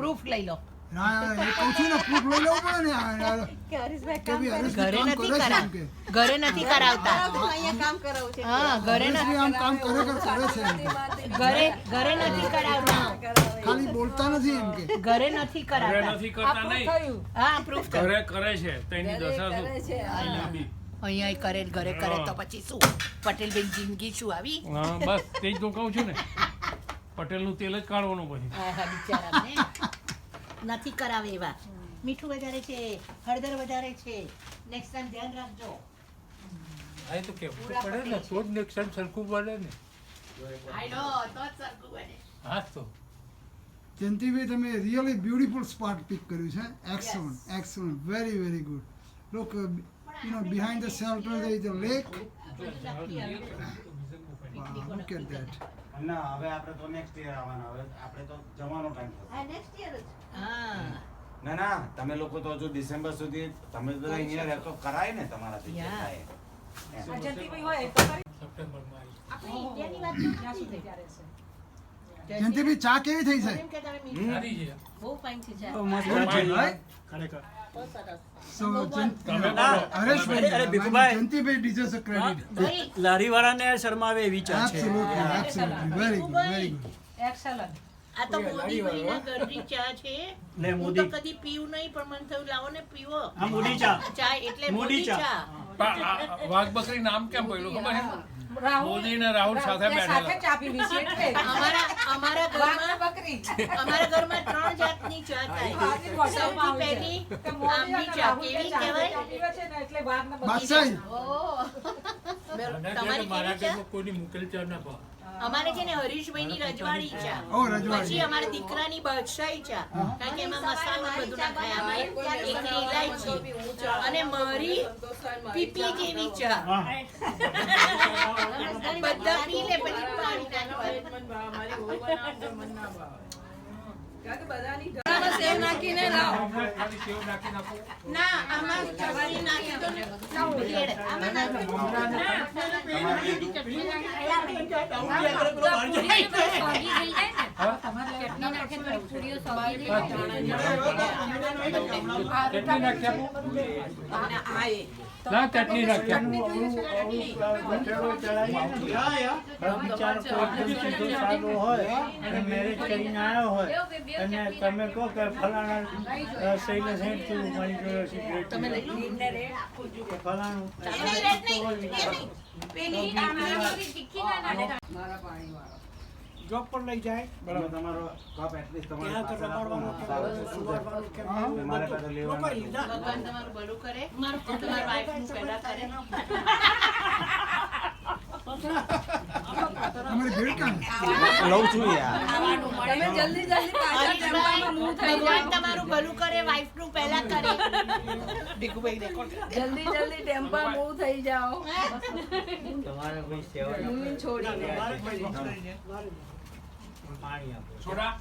Proof લઈ લો. કહું છું ને પ્રૂફ લઈ લેવું પડે ને ઘરે નથી કરાવતા. હા, ઘરે આમ કામ કરે છે ઘરે નથી કરાવતા. ખાલી બોલતા નથી એમ કે ઘરે નથી કરાવતા. હા, પ્રૂફ ઘરે કરે છે તેની દશા શું? અહીંયા કરે ઘરે કરે તો પછી શું પટેલ બેન જિંદગી શું આવી? હા બસ તે જ તો કહું છું ને, પટેલનું તેલ જ કાઢવાનું પછી. બિચારાને નથી કરાવે એવા. મીઠું વધારે છે, હળદર વધારે છે, નેક્સ્ટ ટાઈમ ધ્યાન રાખજો. આ તો કેવું પડે ને તો જ નેક્સ્ટ સરખું બને ને. આઈ નો તો જ સરખું બને. હા તો જયંતિભાઈ તમે રિયલી બ્યુટીફુલ સ્પોટ પિક કર્યું છે. Excellent, very very good. Look behind the shelter there is a lake. Wow, look at that. ના હવે આપણે તો નેક્સ્ટ યર આવવાના. હવે આપણે તો જવાનો ટાઈમ થશે. નેક્સ્ટ યર જ. હા, ના તમે લોકો તો હજુ ડિસેમ્બર સુધી તમે બધા અહીંયા રહેતો કરાય ને તમારાથી જે થાય. સપ્ટેમ્બરમાં આપણે ઇન્ડિયાની વાત નથી થઈ. જયંતિભાઈ ચા કેવી થઈ છે? એમ કે તમે મીઠું સારી છે. બહુ ફાઇન છે ચા. So તમે બોલો. Jayantibhai deserves a credit. લારી વાળાને શરમાવે એવી ચા છે. Absolutely, very good, very good. આ તો મોદી ભાઈના ઘરની ચા છે. ને હું તો મોદી કદી પીવું નહીં પણ મને થયું લાવો ને પીવો. આ મોદી ચા. ચા એટલે મોદી ચા. પણ આ વાઘ બકરી નામ કેમ પડ્યું ખબર છે? મોદી ને રાહુલ સાથે બેઠેલા. અમારા ઘરમાં 3 જાતની ચા થાય. સૌથી પહેલી આંબલી ચા કેવી કહેવાય? બાદશાહી. તમારી મારા કેવી ચા? ઘરમાં કોઈની મુકેલ ચા ના ભાવ. અમારે છે ને હરીશભાઈની રજવાડી ચા. ઓ રજવાડી. પછી અમારા દીકરાની બાદશાહી ચા, કારણ કે એમાં મસાલો બધું ના ખાય. અમારે એકલી ઇલાયચી અને મારી પીપી જેવી ચા. બધા પી લે પછી પાણી ખાલી સેવ નાખી નાખો. ના આમાં ચટણી નાખી દો ને. ભેળ. આમાં નાખી દો. ચટણી નાખી આપો. ના ચટણી નાખી આપો. બિચારો કોઈ સીધો સાદો હોય અને મેરેજ કરીને આવ્યો હોય અને તમે કહો કે ફલાણા સહીને સેન્ટ તું મારી જોડે સિગરેટ તમે લઈ લો. ફલાણું એની રેટ નહીં, એ નહીં. પેલી જોબ પર લઈ જાય બરાબર તમારો કપ એટલીસ્ટ તમારી ત્યાં તો પાસે રમાડવાનો રાખવાનો. કે સુવાડવાનું કે મારે પાસે લેવાનું. ભગવાન તમારું ભલું કરે. તમારા વાઈફનું પહેલા કરે. અમારી ભેળ કાં? લઉં છું યાર. ભગવાન તમારું ભલું કરે, વાઈફનું પહેલા કરે. જલ્દી ટેમ્પા મૂવ થઈ જાઓ. તમારે કોઈ સેવા છોડીને પાણી આપો છોડા